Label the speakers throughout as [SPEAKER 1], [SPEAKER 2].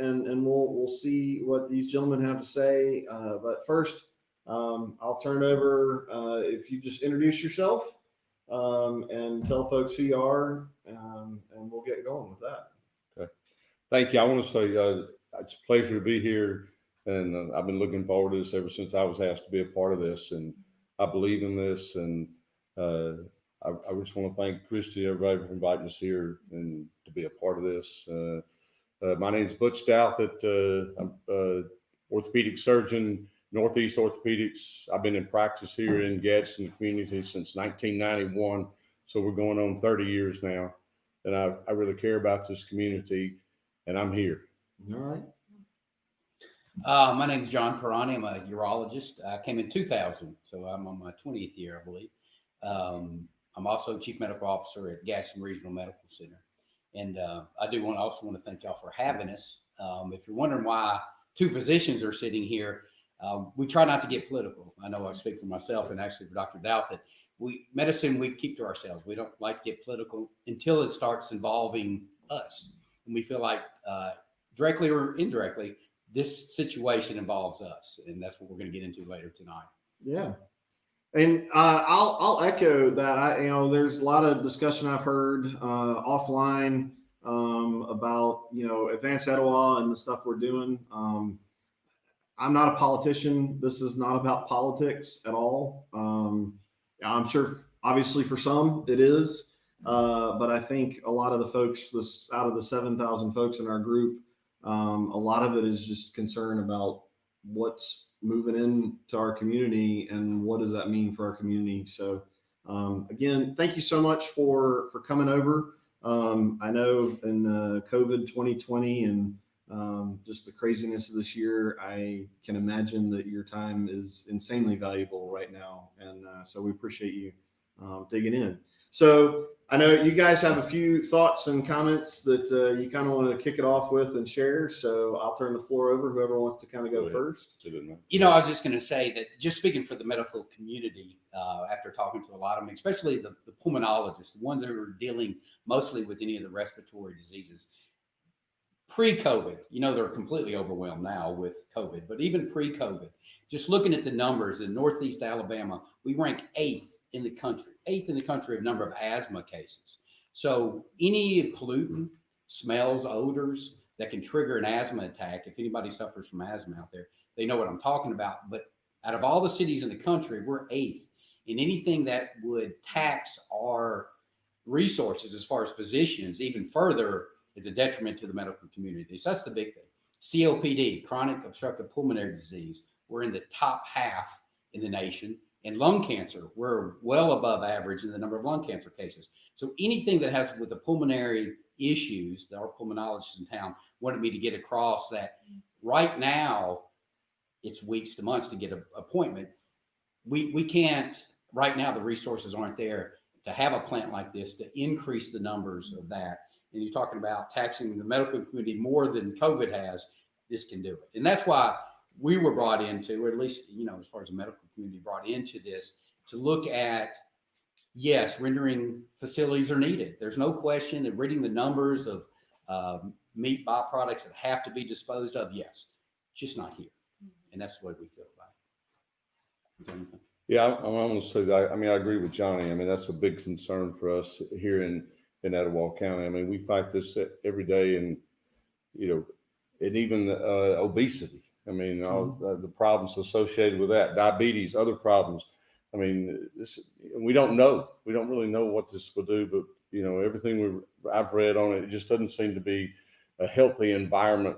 [SPEAKER 1] and we'll see what these gentlemen have to say. But first, I'll turn it over. If you just introduce yourself and tell folks who you are, and we'll get going with that.
[SPEAKER 2] Okay. Thank you. I want to say it's a pleasure to be here, and I've been looking forward to this ever since I was asked to be a part of this, and I believe in this, and I just want to thank Christy, everybody, for inviting us here and to be a part of this. My name is Butch Douthit. I'm orthopedic surgeon, Northeast Orthopedics. I've been in practice here in Gadsden community since 1991, so we're going on 30 years now, and I really care about this community, and I'm here.
[SPEAKER 1] All right.
[SPEAKER 3] My name is John Pirani. I'm a urologist. I came in 2000, so I'm on my 20th year, I believe. I'm also Chief Medical Officer at Gadsden Regional Medical Center. And I do also want to thank y'all for having us. If you're wondering why two physicians are sitting here, we try not to get political. I know I speak for myself and actually for Dr. Douthit. Medicine, we keep to ourselves. We don't like to get political until it starts involving us. And we feel like directly or indirectly, this situation involves us. And that's what we're going to get into later tonight.
[SPEAKER 1] Yeah. And I'll echo that. There's a lot of discussion I've heard offline about Advanced Etowah and the stuff we're doing. I'm not a politician. This is not about politics at all. I'm sure, obviously, for some it is, but I think a lot of the folks, out of the 7,000 folks in our group, a lot of it is just concern about what's moving into our community and what does that mean for our community. So again, thank you so much for coming over. I know in COVID 2020 and just the craziness of this year, I can imagine that your time is insanely valuable right now. And so we appreciate you digging in. So I know you guys have a few thoughts and comments that you kind of want to kick it off with and share. So I'll turn the floor over, whoever wants to kind of go first.
[SPEAKER 3] I was just going to say that just speaking for the medical community, after talking to a lot of them, especially the pulmonologists, the ones that are dealing mostly with any of the respiratory diseases, pre-COVID, they're completely overwhelmed now with COVID, but even pre-COVID, just looking at the numbers in Northeast Alabama, we rank eighth in the country of number of asthma cases. So any pollutant, smells, odors that can trigger an asthma attack, if anybody suffers from asthma out there, they know what I'm talking about. But out of all the cities in the country, we're eighth. And anything that would tax our resources as far as physicians even further is a detriment to the medical community. So that's the big thing. COPD, chronic obstructive pulmonary disease, we're in the top half in the nation. And lung cancer, we're well above average in the number of lung cancer cases. So anything that has with the pulmonary issues, our pulmonologists in town wanted me to get across that right now, it's weeks to months to get an appointment. We can't, right now, the resources aren't there to have a plant like this to increase the numbers of that. And you're talking about taxing the medical community more than COVID has, this can do it. And that's why we were brought into, or at least, as far as the medical community brought into this, to look at, yes, rendering facilities are needed. There's no question that reading the numbers of meat byproducts that have to be disposed of, yes, just not here. And that's the way we feel about it.
[SPEAKER 2] Yeah, I want to say that. I agree with Johnny. That's a big concern for us here in Etowah County. We fight this every day, and and even obesity. All the problems associated with that, diabetes, other problems. We don't know. We don't really know what this will do, but everything I've read on it, it just doesn't seem to be a healthy environment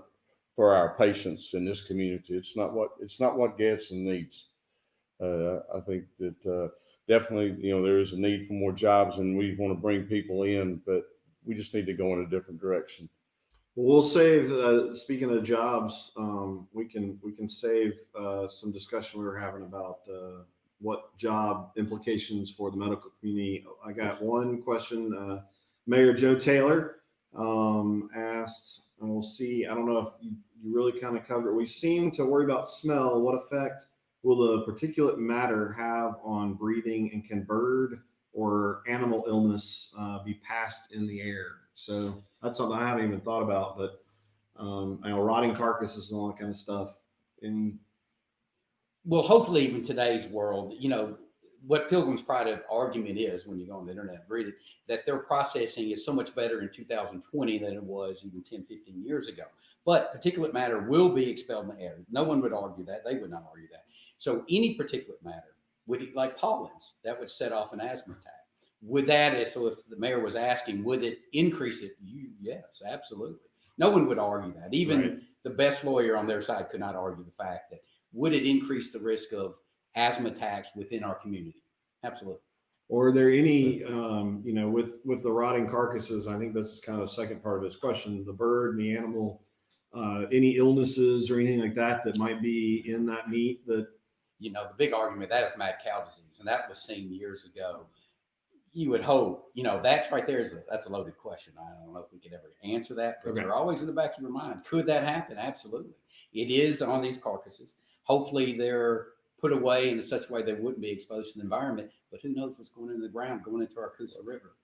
[SPEAKER 2] for our patients in this community. It's not what Gadsden needs. I think that definitely, there is a need for more jobs, and we want to bring people in, but we just need to go in a different direction.
[SPEAKER 1] We'll save. Speaking of jobs, we can save some discussion we were having about what job implications for the medical community. I got one question. Mayor Joe Taylor asked, and we'll see. I don't know if you really kind of covered it. We seem to worry about smell. What effect will the particulate matter have on breathing, and can bird or animal illness be passed in the air? So that's something I haven't even thought about, but rotting carcasses and all that kind of stuff. And
[SPEAKER 3] Well, hopefully, even today's world, what Pilgrim's Pride argument is when you go on the internet and read it, that their processing is so much better in 2020 than it was even 10, 15 years ago. But particulate matter will be expelled in the air. No one would argue that. They would not argue that. So any particulate matter, like pollens, that would set off an asthma attack. Would that, so if the mayor was asking, would it increase it? Yes, absolutely. No one would argue that. Even the best lawyer on their side could not argue the fact that would it increase the risk of asthma attacks within our community? Absolutely.
[SPEAKER 1] Or are there any, with the rotting carcasses, I think this is kind of the second part of his question, the bird and the animal, any illnesses or anything like that might be in that meat that?
[SPEAKER 3] The big argument, that is mad cow disease. And that was seen years ago. You would hope, that's right there that's a loaded question. I don't know if we could ever answer that, but they're always in the back of your mind. Could that happen? Absolutely. It is on these carcasses. Hopefully they're put away in such a way they wouldn't be exposed to the environment, but who knows what's going into the ground, going into our Coosa River,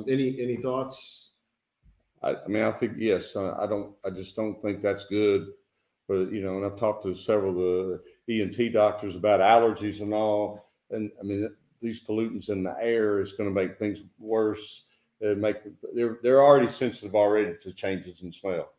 [SPEAKER 1] Any thoughts?
[SPEAKER 2] I think, yes, I just don't think that's good. But, and I've talked to several of the ENT doctors about allergies and all. And I mean, these pollutants in the air is going to make things worse. They're already sensitive already to changes in smell.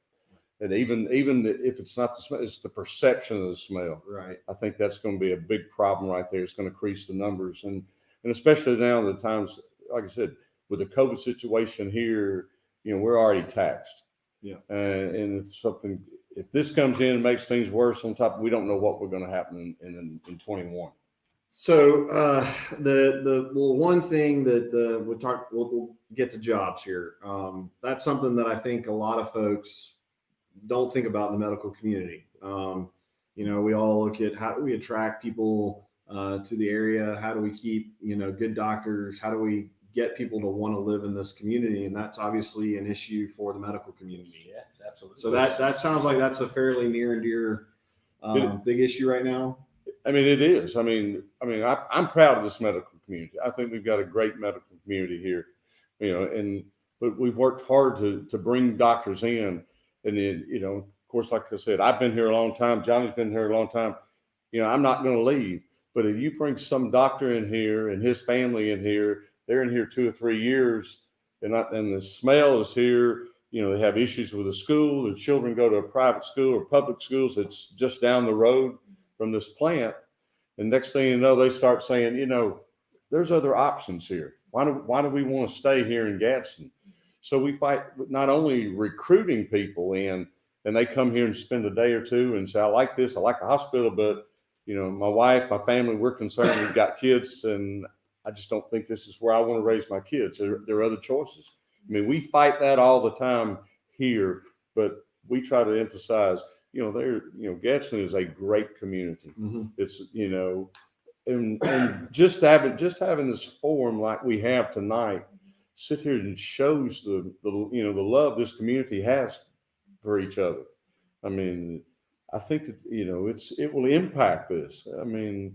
[SPEAKER 2] And even if it's not the smell, it's the perception of the smell.
[SPEAKER 1] Right.
[SPEAKER 2] I think that's going to be a big problem right there. It's going to increase the numbers. And especially now the times, like I said, with the COVID situation here, we're already taxed.
[SPEAKER 1] Yeah.
[SPEAKER 2] And if this comes in and makes things worse on top, we don't know what we're going to happen in 21.
[SPEAKER 1] So the one thing that we'll get to jobs here. That's something that I think a lot of folks don't think about in the medical community. We all look at how do we attract people to the area? How do we keep good doctors? How do we get people to want to live in this community? And that's obviously an issue for the medical community.
[SPEAKER 3] Yes, absolutely.
[SPEAKER 1] So that sounds like that's a fairly near and dear big issue right now.
[SPEAKER 2] I mean, it is. I'm proud of this medical community. I think we've got a great medical community here, but we've worked hard to bring doctors in. And then, of course, like I said, I've been here a long time. Johnny's been here a long time. I'm not going to leave. But if you bring some doctor in here and his family in here, they're in here 2 or 3 years, and the smell is here. They have issues with the school. The children go to a private school or public schools that's just down the road from this plant. And next thing you know, they start saying, there's other options here. Why do we want to stay here in Gadsden? So we fight not only recruiting people in, and they come here and spend a day or two and say, I like this, I like the hospital, but my wife, my family, we're concerned, we've got kids, and I just don't think this is where I want to raise my kids. There are other choices. I mean, we fight that all the time here, but we try to emphasize, Gadsden is a great community. Mm-hmm. It's, and just having this forum like we have tonight, sit here and shows the love this community has for each other. I mean, I think that, it will impact this. I mean,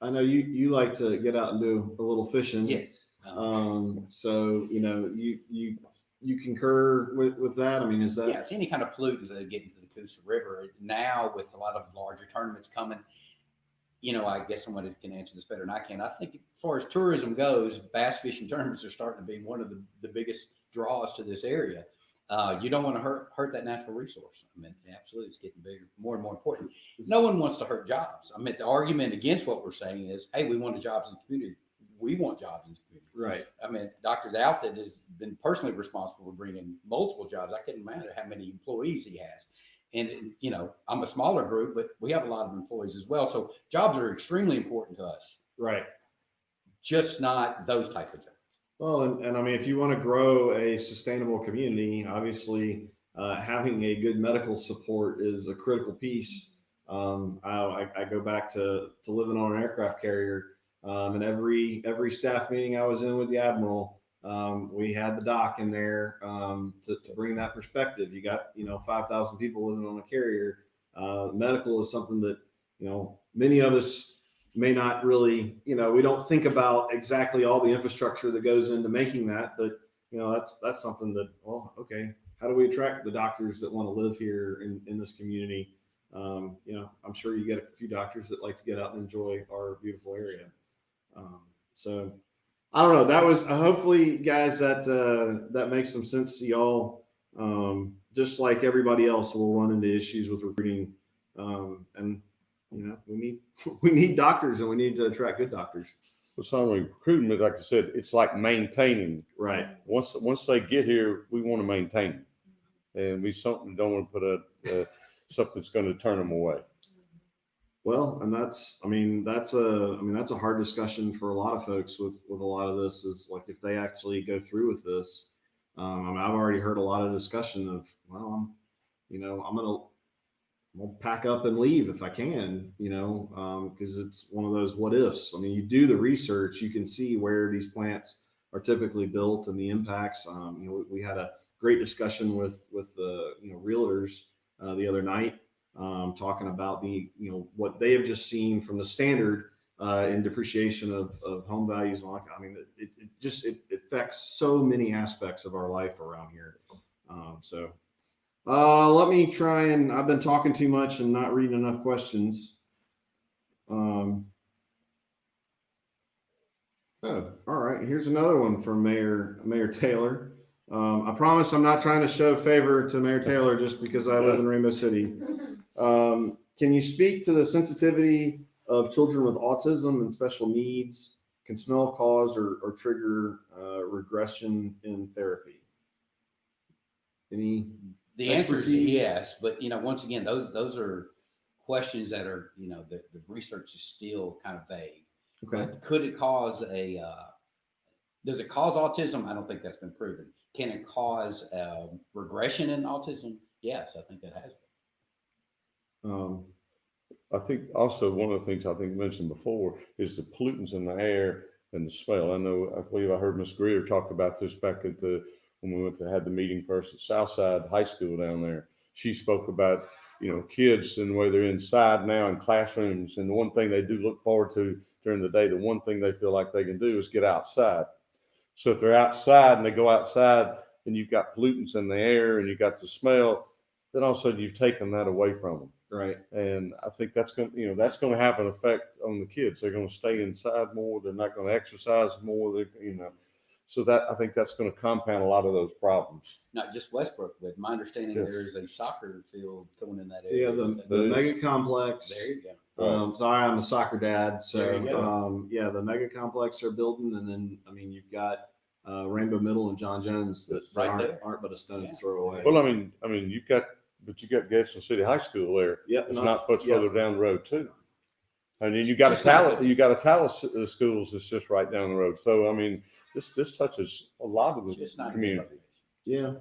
[SPEAKER 1] I know you like to get out and do a little fishing.
[SPEAKER 3] Yes.
[SPEAKER 1] So, you concur with that? I mean, is that?
[SPEAKER 3] Yes, any kind of pollutants that get into the Coosa River now with a lot of larger tournaments coming, I guess someone can answer this better than I can. I think as far as tourism goes, bass fishing tournaments are starting to be one of the biggest draws to this area. You don't want to hurt that natural resource. I mean, absolutely, it's getting bigger, more and more important. No one wants to hurt jobs. I mean, the argument against what we're saying is, hey, we want jobs in the community. We want jobs in the community.
[SPEAKER 1] Right.
[SPEAKER 3] I mean, Dr. Douthit has been personally responsible for bringing multiple jobs. I couldn't imagine how many employees he has. And, I'm a smaller group, but we have a lot of employees as well. So jobs are extremely important to us.
[SPEAKER 1] Right.
[SPEAKER 3] Just not those types of jobs.
[SPEAKER 1] Well, and I mean, if you want to grow a sustainable community, obviously having a good medical support is a critical piece. I go back to living on an aircraft carrier, and every staff meeting I was in with the Admiral, we had the doc in there to bring that perspective. You got 5,000 people living on a carrier. Medical is something that many of us may not really, we don't think about exactly all the infrastructure that goes into making that, but that's something that, well, okay, how do we attract the doctors that want to live here in this community? I'm sure you get a few doctors that like to get out and enjoy our beautiful area. So I don't know. That was hopefully, guys, that makes some sense to y'all. Just like everybody else, will run into issues with recruiting, and we need we need doctors, and we need to attract good doctors.
[SPEAKER 2] Well, some recruitment, like I said, it's like maintaining.
[SPEAKER 1] Right.
[SPEAKER 2] Once they get here, we want to maintain them, and we certainly don't want to put something that's going to turn them away.
[SPEAKER 1] Well, and that's a hard discussion for a lot of folks with a lot of this, is like, if they actually go through with this. I've already heard a lot of discussion of, well, I'm gonna pack up and leave if I can, because it's one of those what ifs. I mean, you do the research, you can see where these plants are typically built and the impacts. We had a great discussion with the realtors the other night, talking about what they have just seen from the standard in depreciation of home values and all that. I mean, it affects so many aspects of our life around here. Let me try, and I've been talking too much and not reading enough questions. Oh, all right. Here's another one from Mayor Taylor. I promise I'm not trying to show favor to Mayor Taylor just because I live in Rainbow City. Can you speak to the sensitivity of children with autism and special needs? Can smell cause or trigger regression in therapy?
[SPEAKER 3] The answer is yes, but once again, those are questions that are the research is still kind of vague.
[SPEAKER 1] Okay.
[SPEAKER 3] But could it cause does it cause autism? I don't think that's been proven. Can it cause regression in autism? Yes, I think that has been.
[SPEAKER 2] I think also one of the things I think mentioned before is the pollutants in the air and the smell. I believe I heard Ms. Greer talk about this back at when we went to had the meeting first at Southside High School down there. She spoke about kids and the way they're inside now in classrooms, and the one thing they do look forward to during the day, the one thing they feel like they can do is get outside. So if they're outside and they go outside and you've got pollutants in the air and you've got the smell, then all of a sudden you've taken that away from them.
[SPEAKER 1] Right.
[SPEAKER 2] And I think that's going to have an effect on the kids. They're going to stay inside more. They're not going to exercise more. So that I think that's going to compound a lot of those problems.
[SPEAKER 3] Not just Westbrook, but my understanding there is a soccer field going in that
[SPEAKER 1] Yeah,
[SPEAKER 3] area.
[SPEAKER 1] the mega complex.
[SPEAKER 3] There you go.
[SPEAKER 1] Sorry, I'm a soccer dad,
[SPEAKER 3] There you
[SPEAKER 1] so the mega complex are building, and then you've got Rainbow Middle and John Jones that aren't but a stone's throw away.
[SPEAKER 2] Well, I mean you got Gadsden City High School there.
[SPEAKER 1] Yep,
[SPEAKER 2] it's not much further down the road too. And then you got Etowah schools that's just right down the road. So I mean, this touches a lot of the community.
[SPEAKER 1] Yeah.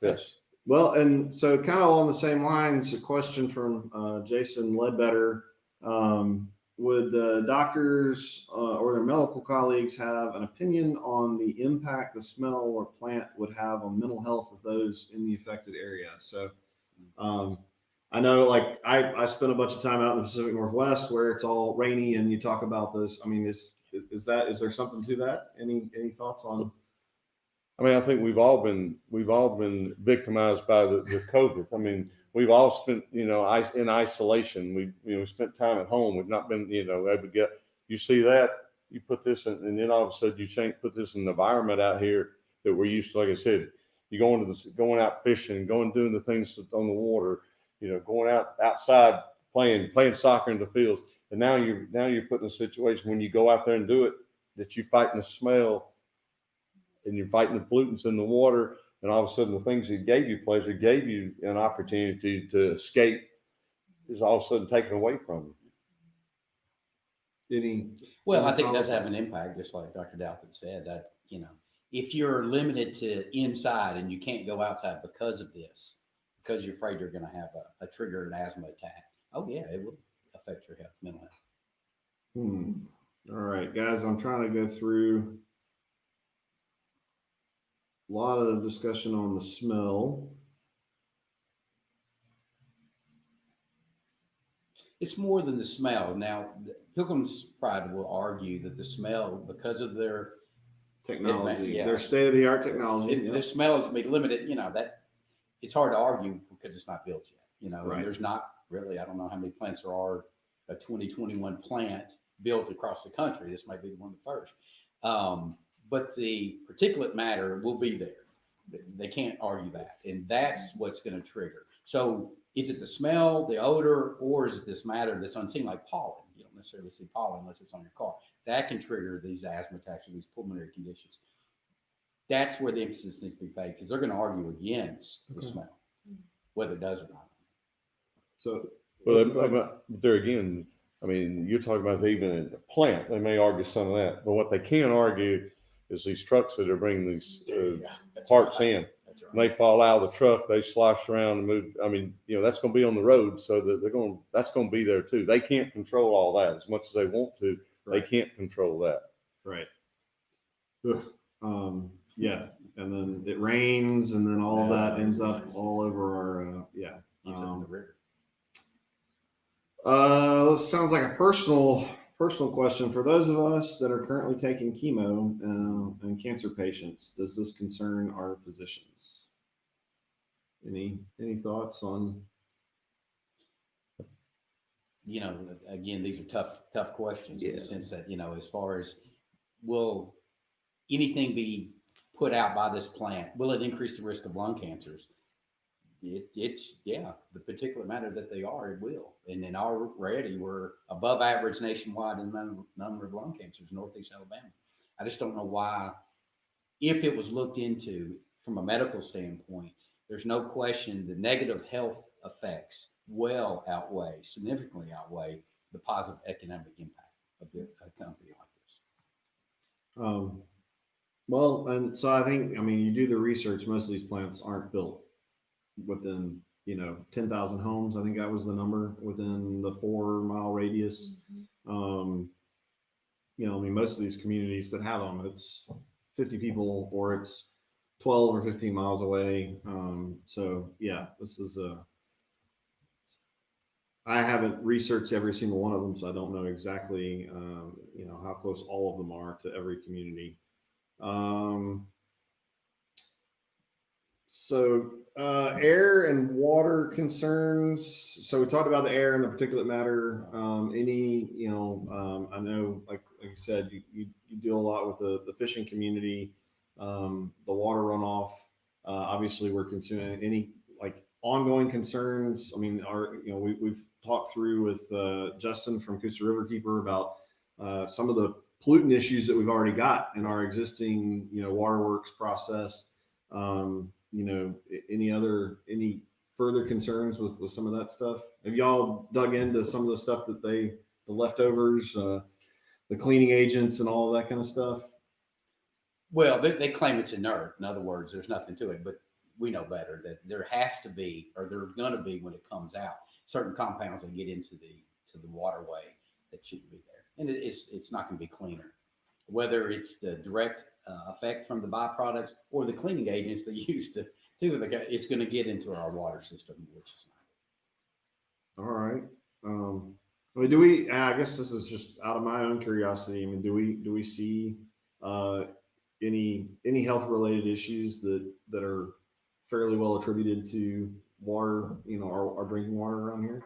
[SPEAKER 2] Yes.
[SPEAKER 1] Well, and so kind of along the same lines, a question from Jason Ledbetter. Would doctors or their medical colleagues have an opinion on the impact the smell or plant would have on mental health of those in the affected area? So I know, like, I spent a bunch of time out in the Pacific Northwest where it's all rainy, and you talk about this. I mean, is there something to that? Any thoughts on?
[SPEAKER 2] I mean, I think we've all been victimized by the COVID. I mean, we've all spent, in isolation. We've spent time at home. We've not been, able to get. You see that, you put this in, and then all of a sudden you put this in the environment out here that we're used to. Like I said, you going out fishing, doing the things on the water, going outside playing soccer in the fields, and now you're put in a situation when you go out there and do it that you're fighting the smell. And you're fighting the pollutants in the water, and all of a sudden the things that gave you pleasure, gave you an opportunity to escape, is all of a sudden taken away from
[SPEAKER 1] you.
[SPEAKER 3] I think it does have an impact, just like Dr. Douthit said. That if you're limited to inside and you can't go outside because of this, because you're afraid you're going to have a trigger an asthma attack. Oh yeah, it will affect your health, mental health.
[SPEAKER 1] All right, guys, I'm trying to go through. A lot of discussion on the smell.
[SPEAKER 3] It's more than the smell. Now, Pilgrim's Pride will argue that the smell, because of their
[SPEAKER 1] technology,
[SPEAKER 3] yeah.
[SPEAKER 1] their state of the art technology.
[SPEAKER 3] The smell is be limited. That it's hard to argue because it's not built yet.
[SPEAKER 1] Right.
[SPEAKER 3] And there's not really. I don't know how many plants there are. A 2021 plant built across the country. This might be one of the first. But the particulate matter will be there. They can't argue that, and that's what's going to trigger. So, is it the smell, the odor, or is it this matter that's unseen, like pollen? You don't necessarily see pollen unless it's on your car. That can trigger these asthma attacks or these pulmonary conditions. That's where the emphasis needs to be paid because they're going to argue against the smell, whether it does or not.
[SPEAKER 1] So,
[SPEAKER 2] Well, there again, I mean, you're talking about even in the plant, they may argue some of that, but what they can argue is these trucks that are bringing these parts
[SPEAKER 3] right.
[SPEAKER 2] in.
[SPEAKER 3] That's right.
[SPEAKER 2] And they fall out of the truck, they slosh around and move. I mean, that's going to be on the road, so that that's going to be there too. They can't control all that as much as they want to.
[SPEAKER 1] right.
[SPEAKER 2] They can't control that.
[SPEAKER 1] Right. Yeah. And then it rains, and then all that ends up all over our,
[SPEAKER 3] the river.
[SPEAKER 1] Sounds like a personal question for those of us that are currently taking chemo and cancer patients. Does this concern our physicians? Any thoughts on?
[SPEAKER 3] Again, these are tough questions in the sense that, as far as will anything be put out by this plant, will it increase the risk of lung cancers? It's the particulate matter that they are, it will. And then already we're above average nationwide in the number of lung cancers, Northeast Alabama. I just don't know why, if it was looked into from a medical standpoint, there's no question the negative health effects significantly outweigh the positive economic impact of a company like this.
[SPEAKER 1] Well, and so I think, you do the research, most of these plants aren't built within 10,000 homes. I think that was the number within the 4-mile radius. Most of these communities that have them, it's 50 people or it's 12 or 15 miles away. This is I haven't researched every single one of them, so I don't know exactly how close all of them are to every community. Air and water concerns. So we talked about the air and the particulate matter. I know, like you said, you deal a lot with the fishing community, the water runoff. Obviously, we're considering any ongoing concerns. We've talked through with Justin from Coosa Riverkeeper about some of the pollutant issues that we've already got in our existing waterworks process. Any further concerns with some of that stuff? Have y'all dug into some of the stuff that the leftovers, the cleaning agents and all of that kind of stuff?
[SPEAKER 3] Well, they claim it's inert. In other words, there's nothing to it, but we know better that there has to be, or there's going to be when it comes out, certain compounds that get into the waterway that shouldn't be there. And it's not going to be cleaner, whether it's the direct effect from the byproducts or the cleaning agents they use to do it. It's going to get into our water system, which is not.
[SPEAKER 1] All right. Do we? I guess this is just out of my own curiosity. Do we see any health related issues that are fairly well attributed to water? Our drinking water around here.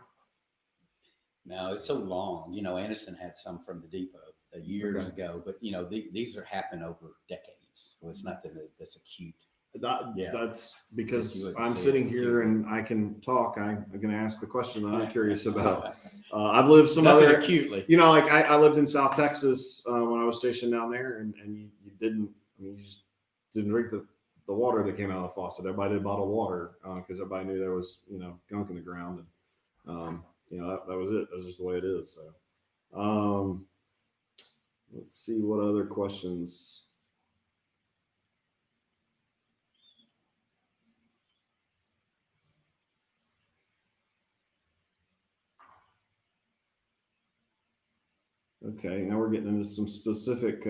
[SPEAKER 3] No, it's so long. Anderson had some from the depot years ago, but these are happening over decades, so it's nothing that's acute.
[SPEAKER 1] That's because I'm sitting here and I can talk. I'm going to ask the question that I'm curious about. I've lived some
[SPEAKER 3] nothing
[SPEAKER 1] other
[SPEAKER 3] acutely.
[SPEAKER 1] I lived in South Texas when I was stationed down there, and you just didn't drink the water that came out of the faucet. Everybody did bottled water because everybody knew there was gunk in the ground, and that was it. That's just the way it is. So, let's see what other questions. Okay, now we're getting into some specific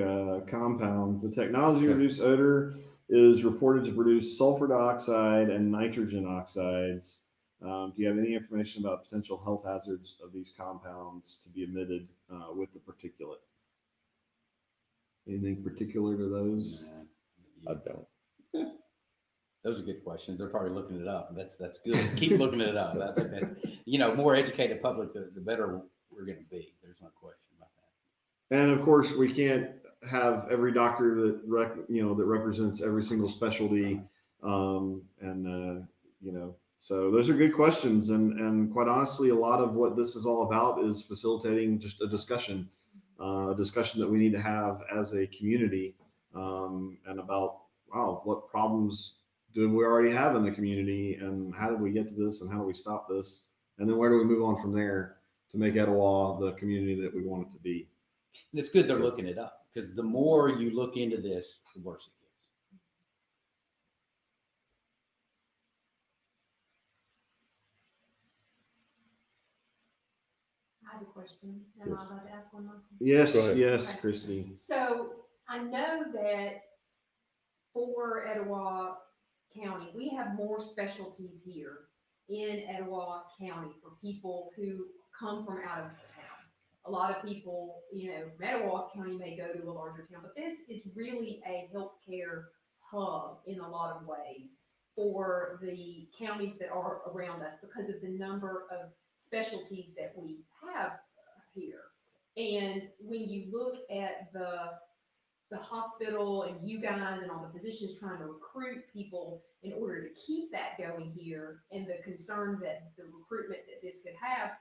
[SPEAKER 1] compounds. The technology to reduce odor is reported to produce sulfur dioxide and nitrogen oxides. Do you have any information about potential health hazards of these compounds to be emitted with the particulate? Anything particular to those?
[SPEAKER 3] Nah,
[SPEAKER 2] I don't.
[SPEAKER 3] those are good questions. They're probably looking it up. That's good. Keep looking it up. I think that's, more educated public, the better we're going to be. There's no question about that.
[SPEAKER 1] And of course, we can't have every doctor that that represents every single specialty. So those are good questions. And quite honestly, a lot of what this is all about is facilitating just a discussion that we need to have as a community, and about, wow, what problems do we already have in the community, and how did we get to this, and how do we stop this, and then where do we move on from there to make Etowah the community that we want it to be.
[SPEAKER 3] And it's good they're looking it up, because the more you look into this, the worse it gets.
[SPEAKER 4] I have a question. Am I allowed to ask one more?
[SPEAKER 1] Yes,
[SPEAKER 2] Go ahead.
[SPEAKER 1] yes,
[SPEAKER 4] Okay.
[SPEAKER 1] Christy.
[SPEAKER 4] So I know that for Etowah County, we have more specialties here in Etowah County for people who come from out of town. A lot of people, from Etowah County may go to a larger town, but this is really a healthcare hub in a lot of ways for the counties that are around us because of the number of specialties that we have here. And when you look at the hospital and you guys and all the physicians trying to recruit people in order to keep that going here, and the concern that the recruitment that this could have,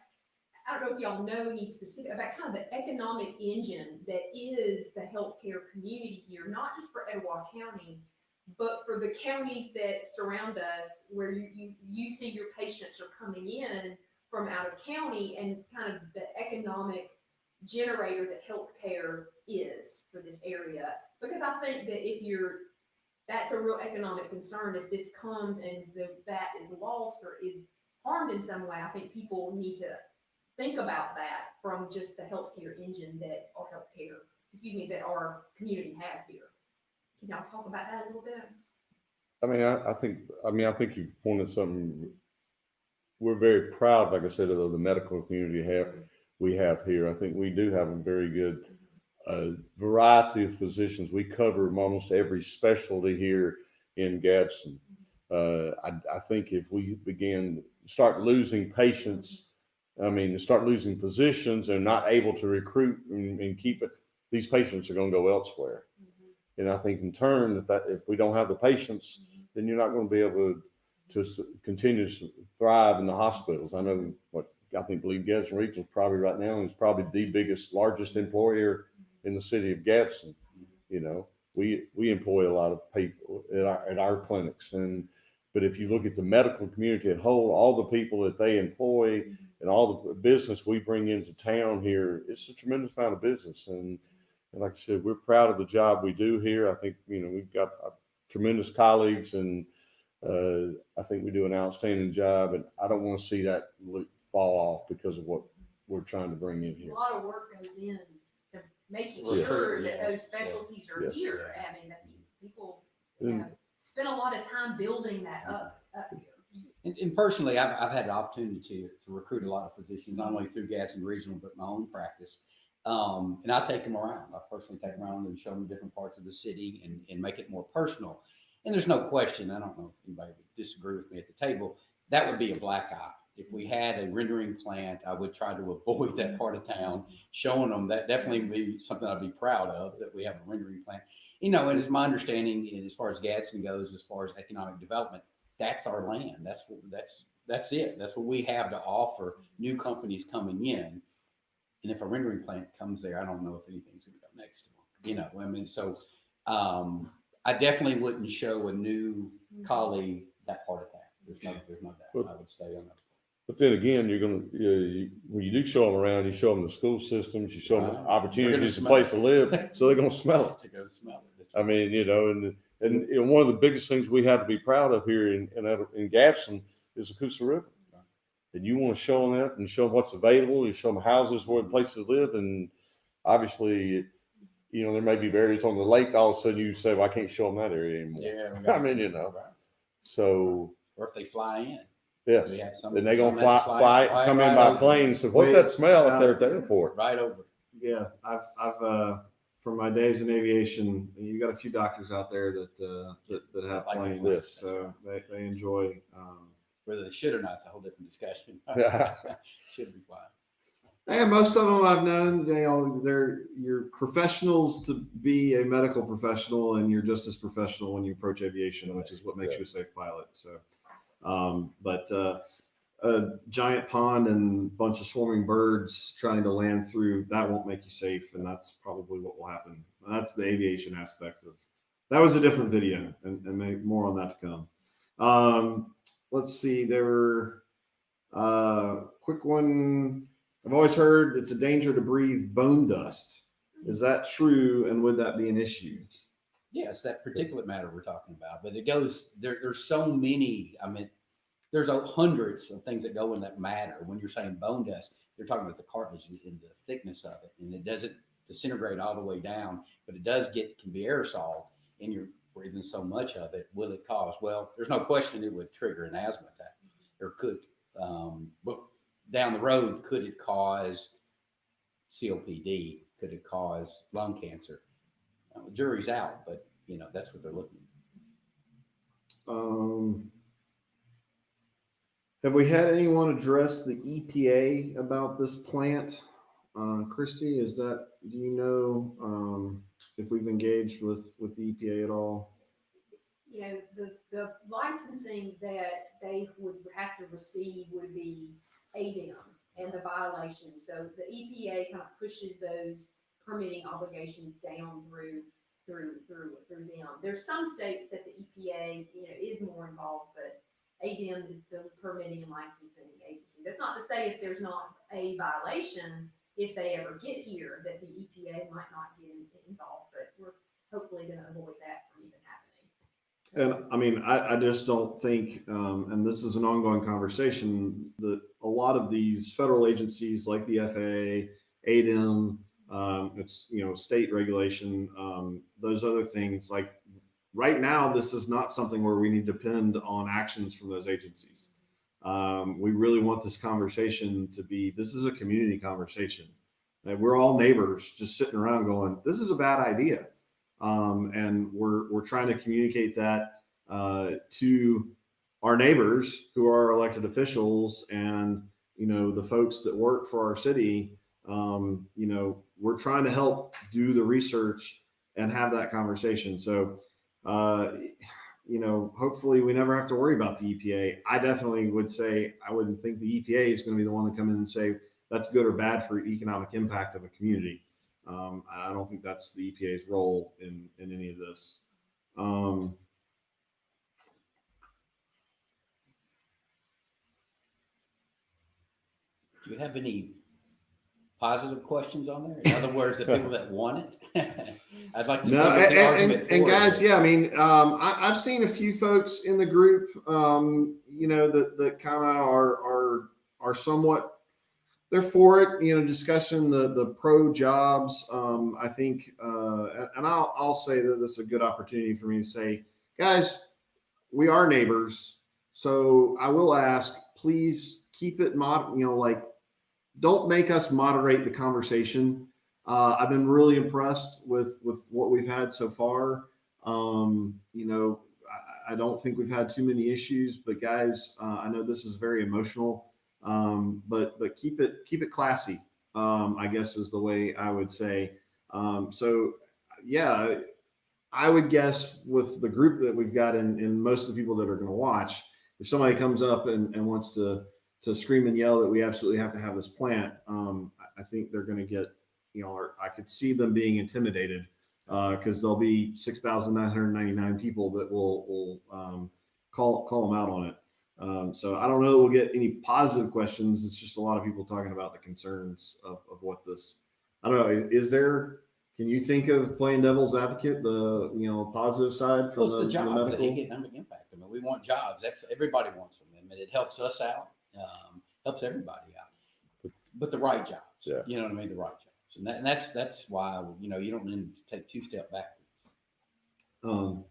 [SPEAKER 4] I don't know if y'all know any specific about kind of the economic engine that is the healthcare community here, not just for Etowah County, but for the counties that surround us, where you see your patients are coming in from out of county, and kind of the economic generator that healthcare is for this area. Because I think that that's a real economic concern. If this comes and that is lost or is harmed in some way, I think people need to think about that from just the healthcare engine that our community has here. Can y'all talk about that a little bit?
[SPEAKER 2] I think you've pointed something. We're very proud, like I said, of the medical community we have here. I think we do have a very good variety of physicians. We cover almost every specialty here in Gadsden. I think if we start losing patients, start losing physicians and not able to recruit and keep it, these patients are going to go elsewhere. Mm-hmm. And I think in turn, if we don't have the patients, mm-hmm. then you're not going to be able to continue to thrive in the hospitals. I know believe Gadsden Regional probably right now is probably the largest employer in the city of Gadsden. We employ a lot of people at our clinics, but if you look at the medical community at whole, all the people that they employ and all the business we bring into town here, it's a tremendous amount of business. And like I said, we're proud of the job we do here. I think we've got tremendous colleagues, and I think we do an outstanding job, and I don't want to see that fall off because of what we're trying to bring in here.
[SPEAKER 4] A lot of work goes in to making sure that those specialties are here. People spend a lot of time building that up here.
[SPEAKER 3] And personally, I've had the opportunity to recruit a lot of physicians, not only through Gadsden Regional, but my own practice. And I take them around. I personally take them around and show them different parts of the city and make it more personal. And there's no question, I don't know if anybody would disagree with me at the table, that would be a black eye. If we had a rendering plant, I would try to avoid that part of town, showing them that definitely would be something I'd be proud of, that we have a rendering plant. And it's my understanding, and as far as Gadsden goes, as far as economic development, that's our land. That's it. That's what we have to offer new companies coming in. And if a rendering plant comes there, I don't know if anything's going to go next to them. So I definitely wouldn't show a new colleague that part of town. There's no doubt. I would stay on that.
[SPEAKER 2] But then again, when you do show them around, you show them the school systems, you show them opportunities, a place to live, so they're going to smell it.
[SPEAKER 3] To go smell it.
[SPEAKER 2] And one of the biggest things we have to be proud of here in Gadsden is the Coosa River. Right. And you want to show them that and show them what's available. You show them houses, places to live, and obviously, there may be areas on the lake. All of a sudden, you say, "Well, I can't show them that area anymore." Yeah, right. So,
[SPEAKER 3] or if they fly in.
[SPEAKER 2] Yes, and they're gonna fly come in by plane. So what's that smell up there at the airport?
[SPEAKER 3] Right over.
[SPEAKER 1] Yeah, I've from my days in aviation, you got a few doctors out there that have
[SPEAKER 3] Like the
[SPEAKER 1] planes,
[SPEAKER 3] flight.
[SPEAKER 1] so they enjoy.
[SPEAKER 3] Whether they should or not, it's a whole different discussion. Should be fine.
[SPEAKER 1] And most of them I've known, you're professionals to be a medical professional, and you're just as professional when you approach aviation, which is what makes you a safe pilot. So, but a giant pond and a bunch of swarming birds trying to land through that won't make you safe, and that's probably what will happen. That's the aviation aspect of. That was a different video, and maybe more on that to come. Let's see. There were quick one. I've always heard it's a danger to breathe bone dust. Is that true? And would that be an issue?
[SPEAKER 3] Yes, that particulate matter we're talking about, but it goes there's so many. I mean, there's hundreds of things that go in that matter. When you're saying bone dust, they're talking about the cartilage and the thickness of it, and it doesn't disintegrate all the way down, but it can be aerosol, and you're breathing so much of it. Will it cause? Well, there's no question it would trigger an asthma attack, or could. But down the road, could it cause COPD? Could it cause lung cancer? Jury's out, but that's what they're looking at.
[SPEAKER 1] Have we had anyone address the EPA about this plant? Christy, do you know if we've engaged with the EPA at all?
[SPEAKER 4] The licensing that they would have to receive would be ADEM and the violation. So the EPA kind of pushes those permitting obligations down through them. There's some states that the EPA, is more involved, but ADEM is the permitting and licensing agency. That's not to say if there's not a violation, if they ever get here, that the EPA might not get involved, but we're hopefully going to avoid that from even happening.
[SPEAKER 1] And I mean, I just don't think, and this is an ongoing conversation, that a lot of these federal agencies like the FAA, ADEM, it's, state regulation, those other things, like right now, this is not something where we need to depend on actions from those agencies. We really want this conversation to be, this is a community conversation. And we're all neighbors just sitting around going, this is a bad idea. And we're trying to communicate that to our neighbors who are elected officials and, the folks that work for our city. We're trying to help do the research and have that conversation. So, hopefully we never have to worry about the EPA. I definitely would say, I wouldn't think the EPA is going to be the one to come in and say that's good or bad for economic impact of a community. I don't think that's the EPA's role in any of this.
[SPEAKER 3] Do you have any positive questions on there? In other words, the people that want it? I'd like to see what the argument for
[SPEAKER 1] and guys,
[SPEAKER 3] is.
[SPEAKER 1] yeah, I mean, I've seen a few folks in the group, that kind of are somewhat, they're for it, discussing the pro jobs. I think, and I'll say that this is a good opportunity for me to say, guys, we are neighbors. So I will ask, please keep it don't make us moderate the conversation. I've been really impressed with what we've had so far. I don't think we've had too many issues, but guys, I know this is very emotional. But keep it classy, I guess is the way I would say. So yeah, I would guess with the group that we've got and most of the people that are going to watch, if somebody comes up and wants to scream and yell that we absolutely have to have this plant, I think they're going to get, I could see them being intimidated because there'll be 6,999 people that will call them out on it. So I don't know that we'll get any positive questions. It's just a lot of people talking about the concerns of what this, I don't know. Can you think of playing devil's advocate, the positive side from
[SPEAKER 3] the jobs
[SPEAKER 1] the medical?
[SPEAKER 3] that economic impact. I mean, we want jobs. Everybody wants them, and it helps us out, helps everybody out. But the right jobs, you know what I mean? The right jobs, and that's why you don't need to take two steps backwards.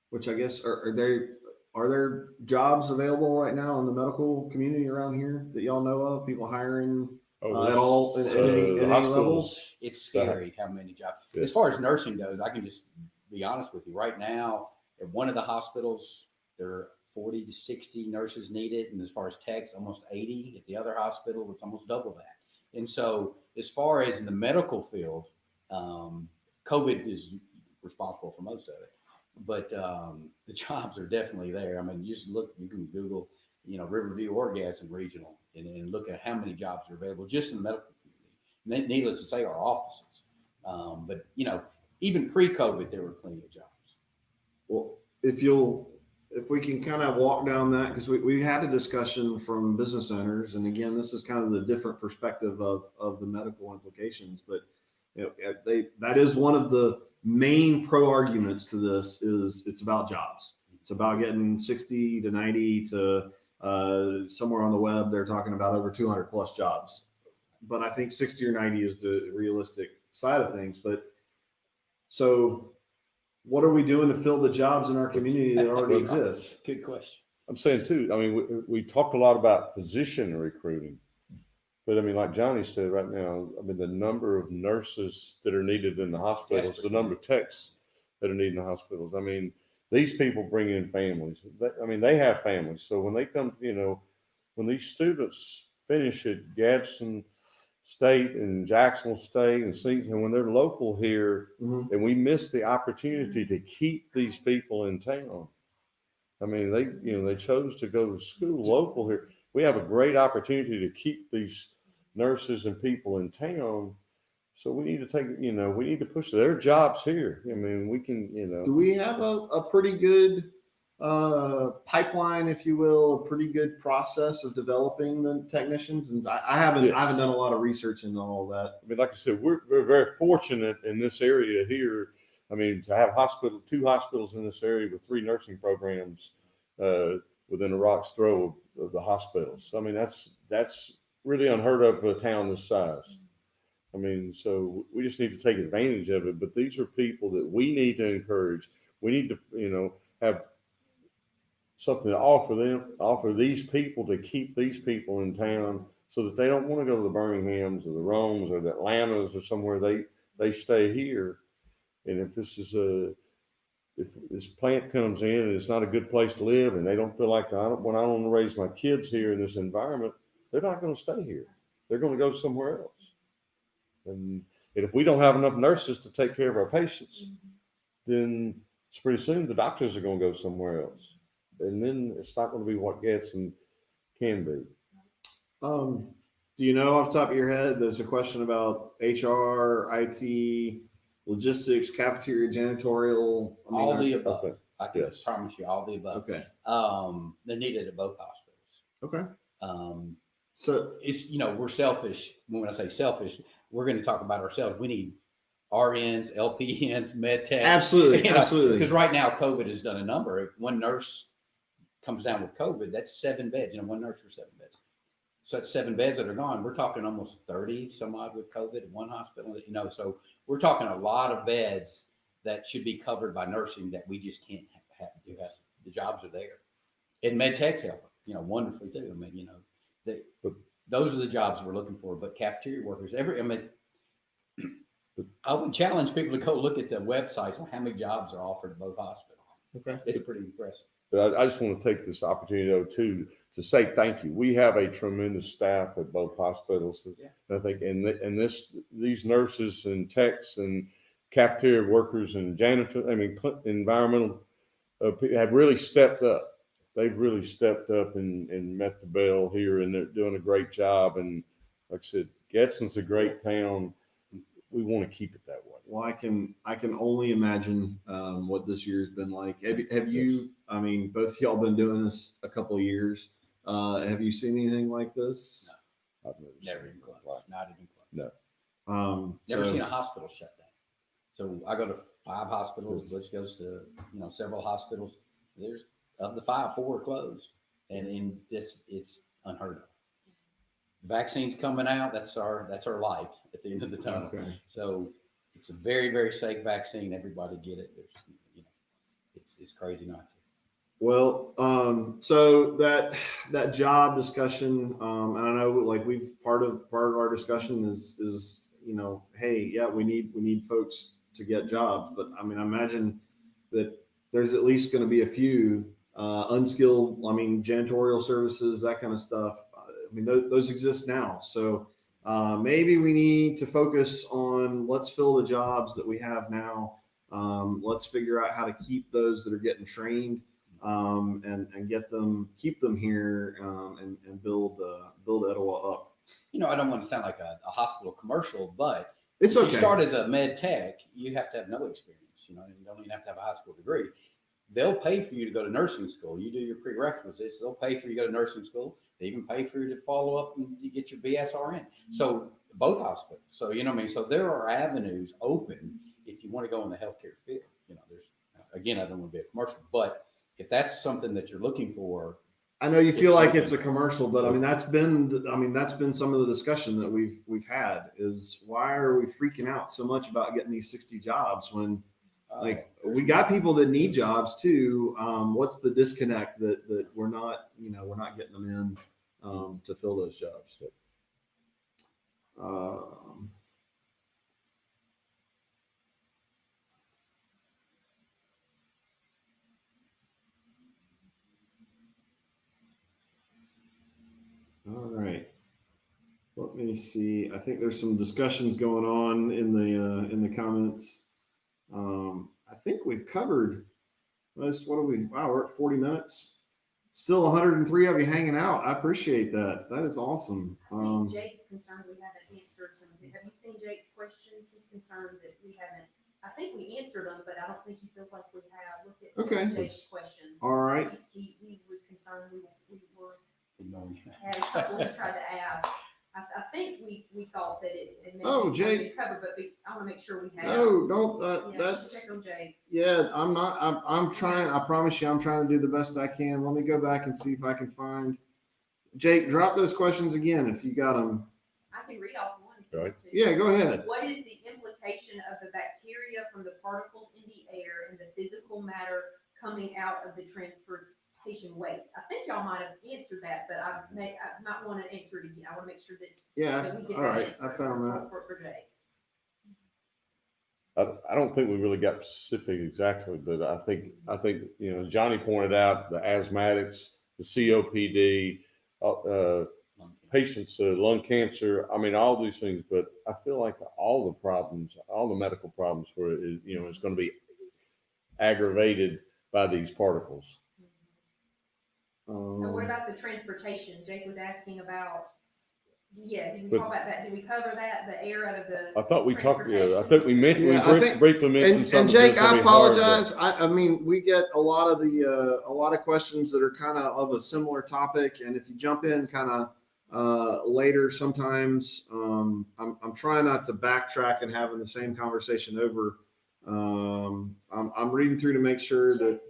[SPEAKER 1] Which I guess are there jobs available right now in the medical community around here that y'all know of? People hiring? at all at any
[SPEAKER 2] hospitals.
[SPEAKER 1] levels?
[SPEAKER 3] It's scary how many jobs.
[SPEAKER 2] Yes.
[SPEAKER 3] As far as nursing goes, I can just be honest with you. Right now, at one of the hospitals, there are 40 to 60 nurses needed, and as far as techs, almost 80. At the other hospital, it's almost double that. And so, as far as in the medical field, COVID is responsible for most of it, but the jobs are definitely there. I mean, you just look, you can Google, Riverview Orgasm Regional, and look at how many jobs are available just in the medical community. Needless to say, our offices. But even pre-COVID, there were plenty of jobs.
[SPEAKER 1] Well, if we can kind of walk down that, because we had a discussion from business owners, and again, this is kind of the different perspective of the medical implications, but that is one of the main pro arguments to this is it's about jobs. It's about getting 60 to 90 to somewhere on the web, they're talking about over 200 plus jobs. But I think 60 or 90 is the realistic side of things. But so what are we doing to fill the jobs in our community that already exists?
[SPEAKER 3] Good question.
[SPEAKER 2] I'm saying too, I mean, we've talked a lot about physician recruiting, but I mean, like Johnny said right now, I mean, the number of nurses that are needed in the hospitals, the number of techs that are needed in the hospitals. I mean, these people bring in families. They have families. So when they come, when these students finish at Gadsden State and Jacksonville State and when they're local here, and we miss the opportunity to keep these people in town. I mean, they chose to go to school local here. We have a great opportunity to keep these nurses and people in town. So we need to we need to push their jobs here. I mean, we can,
[SPEAKER 1] Do we have a pretty good pipeline, if you will, a pretty good process of developing the technicians? And I haven't done a lot of research into all that.
[SPEAKER 2] I mean, like I said, we're very fortunate in this area here. I mean, to have two hospitals in this area with 3 nursing programs within a rock's throw of the hospitals. I mean, that's really unheard of for a town this size. I mean, so we just need to take advantage of it. But these are people that we need to encourage. We need to, have something to offer these people to keep these people in town so that they don't want to go to the Birminghams or the Romes or the Atlantas or somewhere. They stay here. And if this plant comes in and it's not a good place to live and they don't feel like when I want to raise my kids here in this environment, they're not going to stay here. They're going to go somewhere else. And if we don't have enough nurses to take care of our patients, then it's pretty soon the doctors are going to go somewhere else. And then it's not going to be what Gadsden can be.
[SPEAKER 1] Do you know off the top of your head, there's a question about HR, IT, logistics, cafeteria, janitorial?
[SPEAKER 3] All the above.
[SPEAKER 2] Okay.
[SPEAKER 3] I can promise you all the above.
[SPEAKER 1] Okay.
[SPEAKER 3] They're needed at both hospitals.
[SPEAKER 1] Okay. So
[SPEAKER 3] it's, we're selfish. When I say selfish, we're going to talk about ourselves. We need RNs, LPNs, med tech.
[SPEAKER 1] absolutely.
[SPEAKER 3] Because right now COVID has done a number. If one nurse comes down with COVID, that's 7 beds, one nurse for 7 beds. So that's 7 beds that are gone. We're talking almost 30 some odd with COVID in one hospital, so we're talking a lot of beds that should be covered by nursing that we just can't have. The jobs are there. And med tech's helping, wonderfully too. I mean, those are the jobs we're looking for. But cafeteria workers, I would challenge people to go look at the websites on how many jobs are offered at both hospitals.
[SPEAKER 1] Okay.
[SPEAKER 3] It's pretty impressive.
[SPEAKER 2] But I just want to take this opportunity, though, to say thank you. We have a tremendous staff at both hospitals. Yeah. I think, these nurses and techs and cafeteria workers and janitors, environmental have really stepped up. They've really stepped up and met the bill here, and they're doing a great job. And like I said, Gadsden's a great town. We want to keep it that way.
[SPEAKER 1] Well, I can only imagine what this year's been like. Have you? I mean, both of y'all been doing this a couple of years. Have you seen anything like this?
[SPEAKER 2] No, I've
[SPEAKER 3] never even close. Not even close.
[SPEAKER 2] No.
[SPEAKER 3] Never seen a hospital shut down. So I go to 5 hospitals. Butch goes to several hospitals. There's of the 5, 4 are closed, and it's unheard of. Vaccines coming out. That's our light at the end of the tunnel. Okay. So it's a very, very safe vaccine. Everybody get it. There's, it's crazy not to.
[SPEAKER 1] Well, so that job discussion, and I know like we've part of our discussion is hey, yeah, we need folks to get jobs, but I mean, I imagine that there's at least going to be a few unskilled. I mean, janitorial services, that kind of stuff. I mean, those exist now, so maybe we need to focus on let's fill the jobs that we have now. Let's figure out how to keep those that are getting trained and keep them here, and build Etowah up.
[SPEAKER 3] I don't want to sound like a hospital commercial, but
[SPEAKER 1] It's
[SPEAKER 3] if
[SPEAKER 1] okay.
[SPEAKER 3] you start as a med tech, you have to have no experience. You don't even have to have a high school degree. They'll pay for you to go to nursing school. You do your prerequisites. They'll pay for you to go to nursing school. They even pay for you to follow up and you get your BSRN. So both hospitals. So, you know what I mean? So there are avenues open if you want to go in the healthcare field. There's, again, I don't want to be a commercial, but if that's something that you're looking for,
[SPEAKER 1] I know you feel like
[SPEAKER 3] open.
[SPEAKER 1] it's a commercial, but I mean that's been some of the discussion that we've had is why are we freaking out so much about getting these 60 jobs when we got people that need jobs too. What's the disconnect that we're not getting them in to fill those jobs? All right. Let me see. I think there's some discussions going on in the comments. I think we've covered most. What are we? Wow, we're at 40 minutes. Still 103 of you hanging out. I appreciate that. That is awesome.
[SPEAKER 4] I think Jake's concerned we haven't answered some of it. Have you seen Jake's questions? He's concerned that we haven't. I think we answered them, but I don't think he feels like we have. Look at Jake's questions.
[SPEAKER 1] All right.
[SPEAKER 4] He was concerned we were had a couple he tried to ask. I think we thought that it may
[SPEAKER 1] Jake
[SPEAKER 4] covered, but I want to make sure we have.
[SPEAKER 1] No, don't. That's
[SPEAKER 4] check on Jake.
[SPEAKER 1] Yeah. I'm not. I'm trying. I promise you, I'm trying to do the best I can. Let me go back and see if I can find. Jake, drop those questions again if you got them.
[SPEAKER 4] I can read off one.
[SPEAKER 2] Right.
[SPEAKER 1] Yeah, go ahead.
[SPEAKER 4] What is the implication of the bacteria from the particles in the air and the physical matter coming out of the transportation waste? I think y'all might have answered that, but I might want to answer it again. I want to make sure that we get
[SPEAKER 1] all
[SPEAKER 4] that
[SPEAKER 1] right.
[SPEAKER 4] answer
[SPEAKER 1] I found that.
[SPEAKER 4] for Jake.
[SPEAKER 2] I don't think we really got specific exactly, but I think Johnny pointed out the asthmatics, the COPD, patients, lung cancer. I mean, all these things, but I feel like all the problems, all the medical problems, is going to be aggravated by these particles.
[SPEAKER 4] And what about the transportation? Jake was asking about. Yeah, did we talk about that? Did we cover that? The air out of the.
[SPEAKER 2] I thought we talked.
[SPEAKER 4] transportation?
[SPEAKER 2] I think we mentioned.
[SPEAKER 1] Yeah,
[SPEAKER 2] briefly mentioned
[SPEAKER 1] And
[SPEAKER 2] something.
[SPEAKER 1] Jake,
[SPEAKER 2] that's gonna
[SPEAKER 1] I
[SPEAKER 2] be hard,
[SPEAKER 1] apologize. I mean, we get a lot of questions that are kind of a similar topic, and if you jump in kind of later, sometimes I'm trying not to backtrack and having the same conversation over. I'm reading through to make sure that.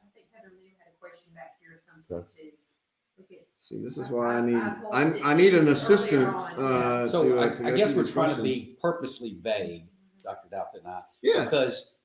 [SPEAKER 4] I think Heather Lou had a question back here at some point too.
[SPEAKER 1] See, this is why I need an assistant.
[SPEAKER 3] So I
[SPEAKER 1] to
[SPEAKER 3] guess
[SPEAKER 1] go
[SPEAKER 3] we're
[SPEAKER 1] through
[SPEAKER 3] trying
[SPEAKER 1] these
[SPEAKER 3] to be purposely vague, Dr. Douthit and I,
[SPEAKER 1] Yeah.
[SPEAKER 3] because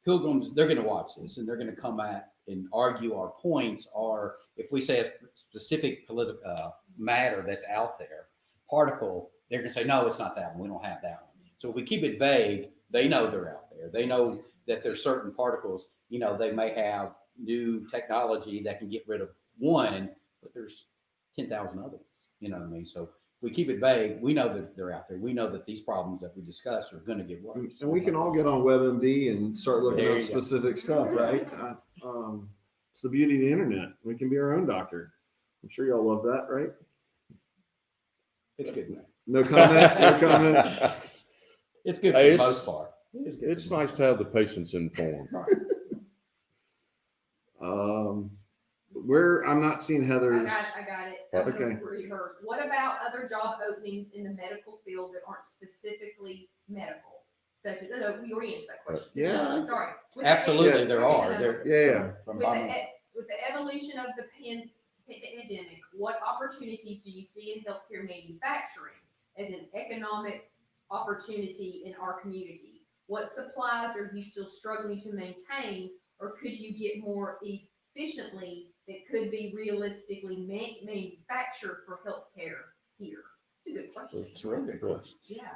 [SPEAKER 3] pilgrims, they're going to watch this and they're going to come at and argue our points. Or if we say a specific political matter that's out there, particle, they're going to say, no, it's not that one. We don't have that one. So if we keep it vague, they know they're out there. They know that there's certain particles, they may have new technology that can get rid of one, but there's 10,000 others, you know what I mean? So if we keep it vague, we know that they're out there. We know that these problems that we discuss are going to get worse.
[SPEAKER 1] And we can all get on WebMD and start looking
[SPEAKER 3] There
[SPEAKER 1] up
[SPEAKER 3] you go.
[SPEAKER 1] specific stuff, right? It's the beauty of the internet. We can be our own doctor. I'm sure y'all love that, right?
[SPEAKER 3] It's good, man.
[SPEAKER 1] No comment. No comment.
[SPEAKER 3] It's good for the most part.
[SPEAKER 2] It's nice to have the patients informed.
[SPEAKER 1] I'm not seeing Heather's.
[SPEAKER 4] I got it.
[SPEAKER 1] Okay.
[SPEAKER 4] Read hers. What about other job openings in the medical field that aren't specifically medical? Such as, no, we already answered that question.
[SPEAKER 1] Yeah.
[SPEAKER 4] No, sorry.
[SPEAKER 3] Absolutely, there are.
[SPEAKER 4] With the evolution of the pandemic, what opportunities do you see in healthcare manufacturing as an economic opportunity in our community? What supplies are you still struggling to maintain, or could you get more efficiently that could be realistically manufactured for healthcare here? It's a good question.
[SPEAKER 3] It's a real good question.
[SPEAKER 4] Yeah.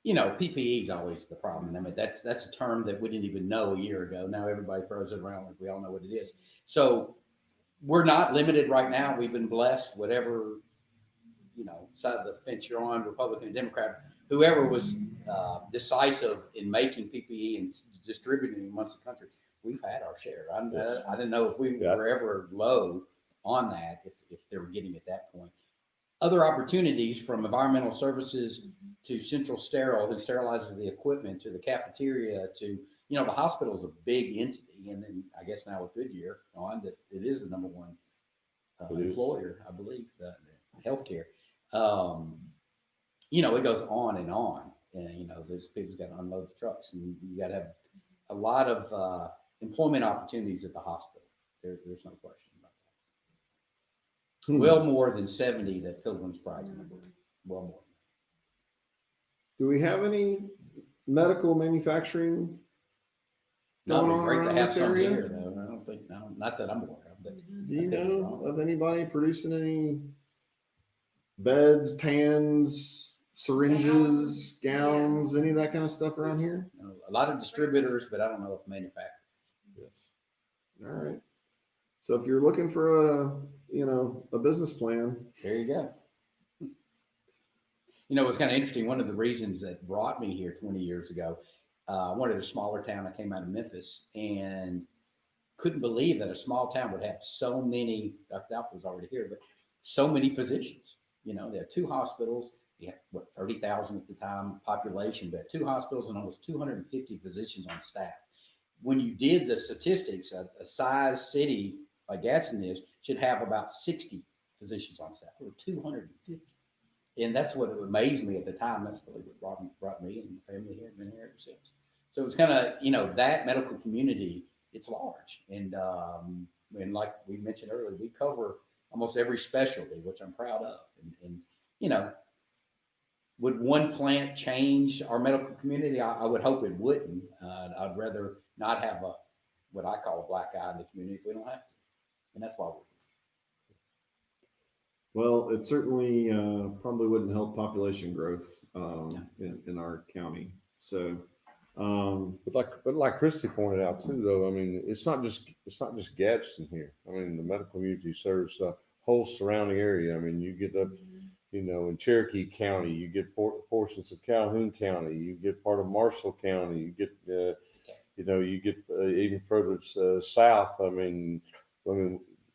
[SPEAKER 3] You know, PPE is always the problem. I mean, that's a term that we didn't even know a year ago. Now everybody throws it around like we all know what it is. So we're not limited right now. We've been blessed. Whatever, you know, side of the fence you're on, Republican, Democrat, whoever was decisive in making PPE and distributing it amongst the country, we've had our share.
[SPEAKER 2] Yes.
[SPEAKER 3] I didn't know if we
[SPEAKER 2] Yeah.
[SPEAKER 3] were ever low on that, if they were getting at that point. Other opportunities, from environmental services to Central Sterile, who sterilizes the equipment, to the cafeteria, to, you know, the hospital is a big entity. And then I guess now with Goodyear on, that it is the number one employer, I believe, the healthcare. You know, it goes on and on. And, you know, those people's got to unload the trucks, and you got to have a lot of employment opportunities at the hospital. There's no question about that. Well more than 70 that Pilgrim's Pride's number. Well more.
[SPEAKER 1] Do we have any medical manufacturing
[SPEAKER 3] No,
[SPEAKER 1] going
[SPEAKER 3] it'd
[SPEAKER 1] on
[SPEAKER 3] be great
[SPEAKER 1] around
[SPEAKER 3] to have
[SPEAKER 1] this
[SPEAKER 3] some
[SPEAKER 1] area?
[SPEAKER 3] here, though. I don't think, not that I'm aware of, but
[SPEAKER 1] Do you
[SPEAKER 3] I could be
[SPEAKER 1] know
[SPEAKER 3] wrong.
[SPEAKER 1] of anybody producing any beds, pans, syringes, gowns, any of that kind of stuff around here?
[SPEAKER 3] You know, a lot of distributors, but I don't know if manufacturers.
[SPEAKER 2] Yes.
[SPEAKER 1] All right. So if you're looking for a business plan,
[SPEAKER 3] There you go. You know, it's kind of interesting. One of the reasons that brought me here 20 years ago, I wanted a smaller town. I came out of Memphis and couldn't believe that a small town would have so many. Dr. Douthit was already here, but so many physicians. You know, they have 2 hospitals. You had, 30,000 at the time population, but 2 hospitals and almost 250 physicians on staff. When you did the statistics, a size city like Gadsden is should have about 60 physicians on staff. There were 250. And that's what amazed me at the time. That's really what brought me and the family here. Been here ever since. So it's kind of, you know, that medical community, it's large. And like we mentioned earlier, we cover almost every specialty, which I'm proud of. And you know, would one plant change our medical community? I would hope it wouldn't. I'd rather not have what I call a black eye in the community if we don't have to. And that's why we're here.
[SPEAKER 1] well, it certainly probably wouldn't help population growth in our county. So,
[SPEAKER 2] But like Christy pointed out too, though, I mean, it's not just Gadsden here. I mean, the medical community serves a whole surrounding area. I mean, you get up, you know, in Cherokee County, you get portions of Calhoun County, you get part of Marshall County, you get, you know, you get even further south. I mean,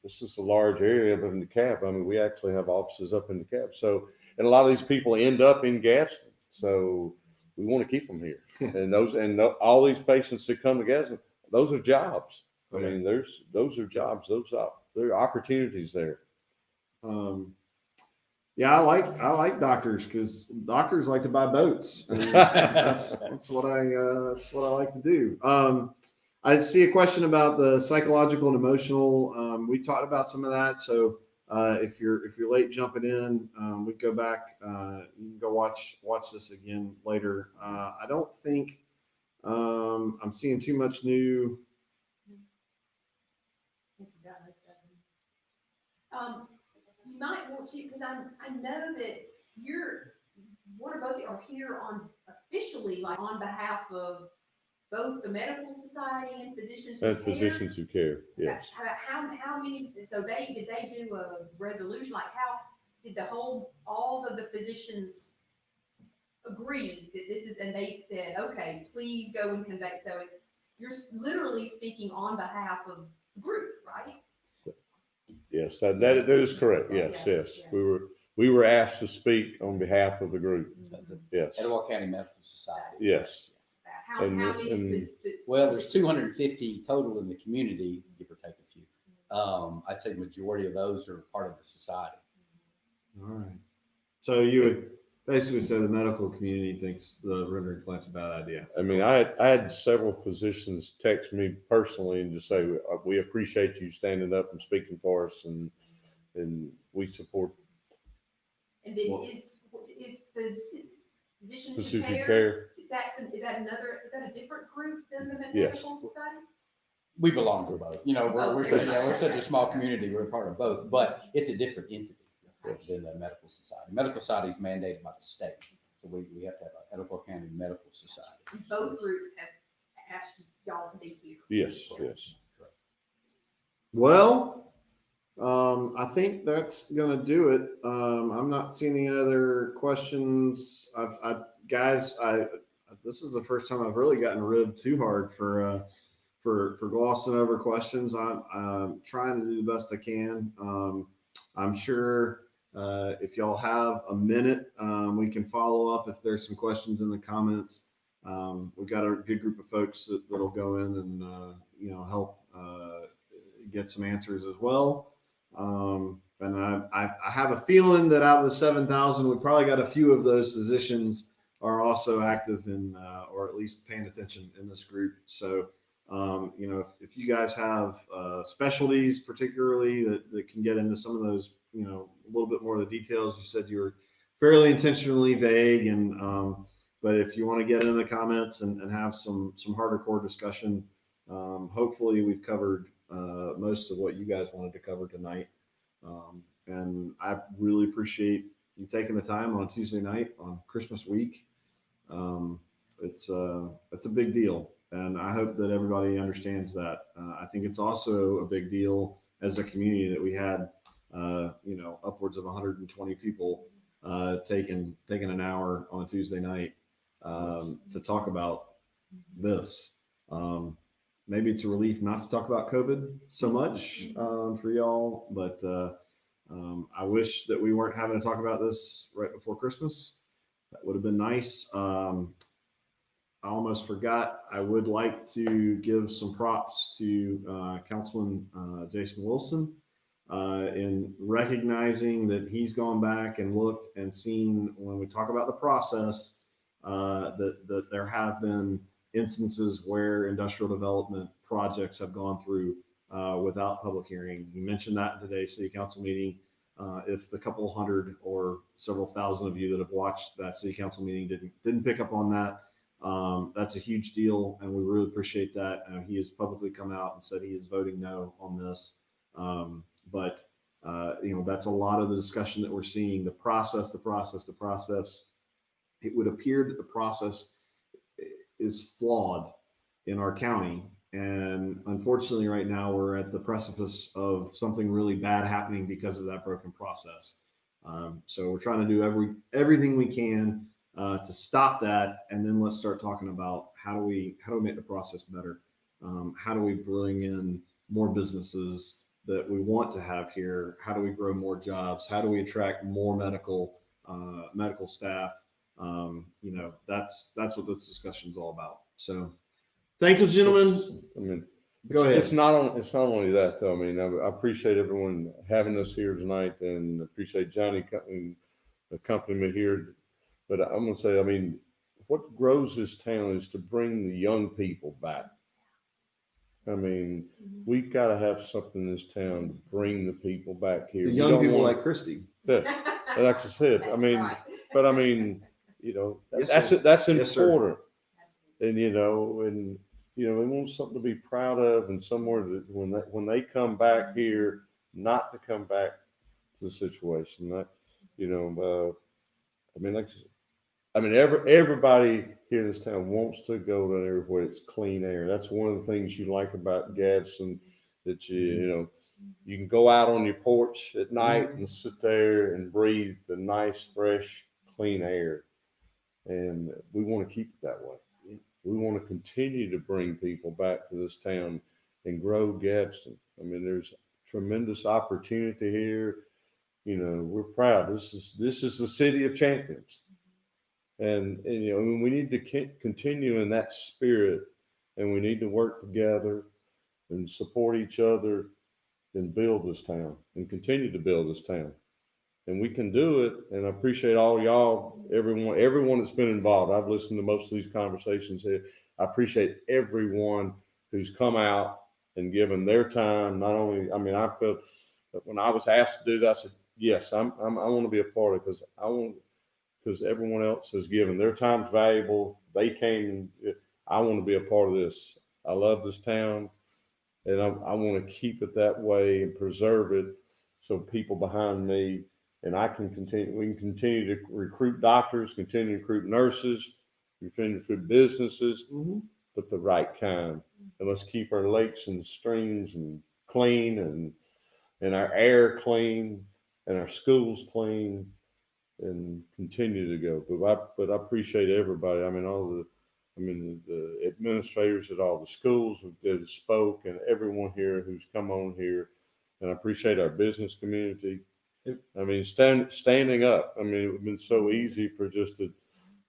[SPEAKER 2] this is a large area up in DeKalb. I mean, we actually have offices up in DeKalb. So, and a lot of these people end up in Gadsden. So we want to keep them here. And all these patients that come to Gadsden, those are jobs. I mean, those are jobs. There are opportunities there.
[SPEAKER 1] Yeah, I like doctors because doctors like to buy boats. I mean, that's what I like to do. I see a question about the psychological and emotional. We talked about some of that. So if you're late jumping in, we go back. You can go watch this again later. I don't think I'm seeing too much new.
[SPEAKER 4] You might want to, because I know that one or both are here on officially, like on behalf of both the medical society and physicians who
[SPEAKER 2] And
[SPEAKER 4] care.
[SPEAKER 2] physicians who care, yes.
[SPEAKER 4] How many? So did they do a resolution? Like how did all of the physicians agree that this is? And they said, okay, please go and convey. So you're literally speaking on behalf of the group, right?
[SPEAKER 2] Yes, that is correct. Yes.
[SPEAKER 4] Yeah.
[SPEAKER 2] We were asked to speak on behalf of the group. Yes.
[SPEAKER 3] Etowah County Medical Society.
[SPEAKER 2] Yes.
[SPEAKER 4] How many?
[SPEAKER 3] Well, there's 250 total in the community, give or take a few. I'd say the majority of those are part of the society.
[SPEAKER 1] All right. So you would basically say the medical community thinks the rendering plant's a bad idea.
[SPEAKER 2] I mean, I had several physicians text me personally and just say, we appreciate you standing up and speaking for us, and we support.
[SPEAKER 4] And then is physicians
[SPEAKER 2] Physician
[SPEAKER 4] who care?
[SPEAKER 2] care.
[SPEAKER 4] Is that a different group than the
[SPEAKER 2] Yes.
[SPEAKER 4] medical society?
[SPEAKER 3] We belong to both. You know, we're such,
[SPEAKER 4] Okay.
[SPEAKER 3] we're such a small community. We're a part of both, but it's a different entity than the medical society. Medical society is mandated by the state, so we have to have an Etowah County Medical Society.
[SPEAKER 4] Both groups have asked y'all to be here.
[SPEAKER 2] Yes, yes.
[SPEAKER 1] Well, I think that's gonna do it. I'm not seeing any other questions. Guys, this is the first time I've really gotten ribbed too hard for glossing over questions. I'm trying to do the best I can. I'm sure if y'all have a minute, we can follow up if there's some questions in the comments. We've got a good group of folks that'll go in and help get some answers as well. And I have a feeling that out of the 7,000, we probably got a few of those physicians are also active in or at least paying attention in this group. So if you guys have specialties particularly that can get into some of those, a little bit more of the details. You said you were fairly intentionally vague, and but if you want to get in the comments and have some harder core discussion, hopefully we've covered most of what you guys wanted to cover tonight. And I really appreciate you taking the time on a Tuesday night on Christmas week. It's a big deal. And I hope that everybody understands that. I think it's also a big deal as a community that we had, upwards of 120 people taking an hour on a Tuesday night to talk about this. Maybe it's a relief not to talk about COVID so much for y'all, but I wish that we weren't having to talk about this right before Christmas. That would have been nice. I almost forgot. I would like to give some props to Councilman Jason Wilson in recognizing that he's gone back and looked and seen when we talk about the process that there have been instances where industrial development projects have gone through without public hearing. He mentioned that in today's city council meeting. If the couple hundred or several thousand of you that have watched that city council meeting didn't pick up on that, that's a huge deal, and we really appreciate that. He has publicly come out and said he is voting no on this. But that's a lot of the discussion that we're seeing. The process. It would appear that the process is flawed in our county, and unfortunately, right now we're at the precipice of something really bad happening because of that broken process. So we're trying to do everything we can to stop that, and then let's start talking about how do we make the process better. How do we bring in more businesses that we want to have here? How do we grow more jobs? How do we attract more medical staff? That's what this discussion is all about. So thank you, gentlemen. Go ahead.
[SPEAKER 2] It's not only that though. I mean, I appreciate everyone having us here tonight, and appreciate Johnny and the company here. But I'm going to say, I mean, what grows this town is to bring the young people back. I mean, we've got to have something in this town to bring the people back here.
[SPEAKER 1] The young people like Christy.
[SPEAKER 2] Yeah, like I said,
[SPEAKER 4] That's
[SPEAKER 2] I mean,
[SPEAKER 4] right.
[SPEAKER 2] but I mean,
[SPEAKER 1] Yes,
[SPEAKER 2] that's
[SPEAKER 1] sir.
[SPEAKER 2] that's
[SPEAKER 1] Yes,
[SPEAKER 2] important.
[SPEAKER 4] Absolutely.
[SPEAKER 2] And we want something to be proud of, and somewhere that when they come back here, not to come back to the situation. That everybody here in this town wants to go to an area where it's clean air. That's one of the things you like about Gadsden, that you can go out on your porch at night and sit there and breathe the nice, fresh, clean air. And we want to keep it that way. We want to continue to bring people back to this town and grow Gadsden. I mean, there's tremendous opportunity here. We're proud. This is the city of champions. And we need to continue in that spirit, and we need to work together and support each other and build this town and continue to build this town. And we can do it. And I appreciate all y'all, everyone that's been involved. I've listened to most of these conversations here. I appreciate everyone who's come out and given their time. Not only, I mean, I felt that when I was asked to do that, I said, yes, I want to be a part of it, because everyone else has given their time's valuable. They came. I want to be a part of this. I love this town, And I want to keep it that way and preserve it so people behind me and I can continue, we can continue to recruit doctors, continue to recruit nurses, continue to recruit businesses, but the right kind. And let's keep our lakes and streams and clean and our air clean and our schools clean and continue to go. But I appreciate everybody. I mean, the administrators at all the schools that spoke and everyone here who's come on here. And I appreciate our business community. I mean, standing up. I mean, it would have been so easy for just to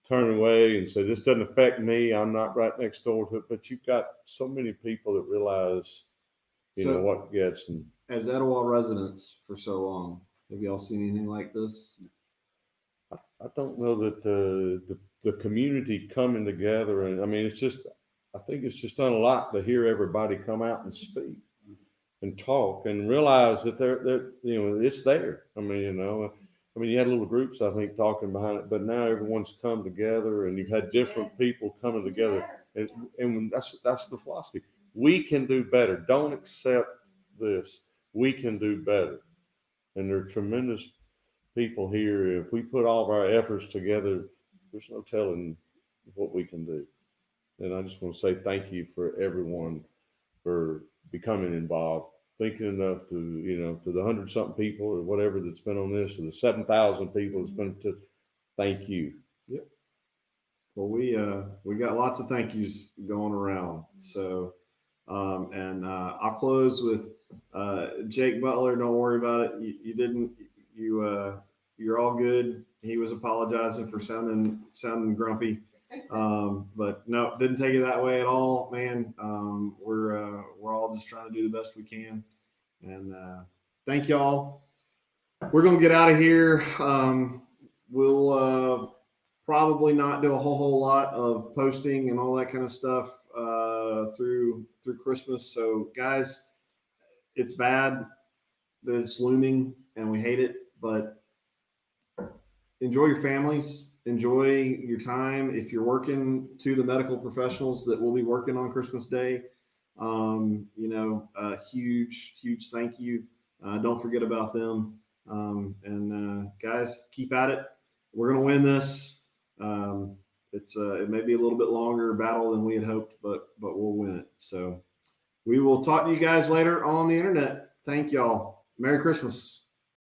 [SPEAKER 2] turn away and say, this doesn't affect me. I'm not right next door to it. But you've got so many people that realize, you know, what gets. And
[SPEAKER 1] as Etowah residents for so long, have y'all seen anything like this?
[SPEAKER 2] I don't know that the community coming together. And I mean, I think it's just done a lot to hear everybody come out and speak and talk and realize that they're you know, it's there. I mean, you know, you had little groups, I think, talking behind it, but now everyone's come together and you've had different people coming together. And that's the philosophy. We can do better. Don't accept this. We can do better. And there are tremendous people here. If we put all of our efforts together, there's no telling what we can do. And I just want to say thank you for everyone for becoming involved, thinking enough to, you know, to the 100-something people or whatever that's been on this, to the 7,000 people that's been to, thank you.
[SPEAKER 1] Yep. Well, we got lots of thank yous going around. So, and I'll close with Jake Butler. Don't worry about it. You're all good. He was apologizing for sounding grumpy. But no, didn't take it that way at all, man. We're all just trying to do the best we can. And thank y'all. We're gonna get out of here. We'll probably not do a whole lot of posting and all that kind of stuff through Christmas. So guys, it's bad that it's looming and we hate it, but enjoy your families. Enjoy your time. If you're working, to the medical professionals that will be working on Christmas Day, you know, a huge thank you. Don't forget about them. And guys, keep at it. We're going to win this. It may be a little bit longer battle than we had hoped, but we'll win it. So we will talk to you guys later on the internet. Thank y'all. Merry Christmas.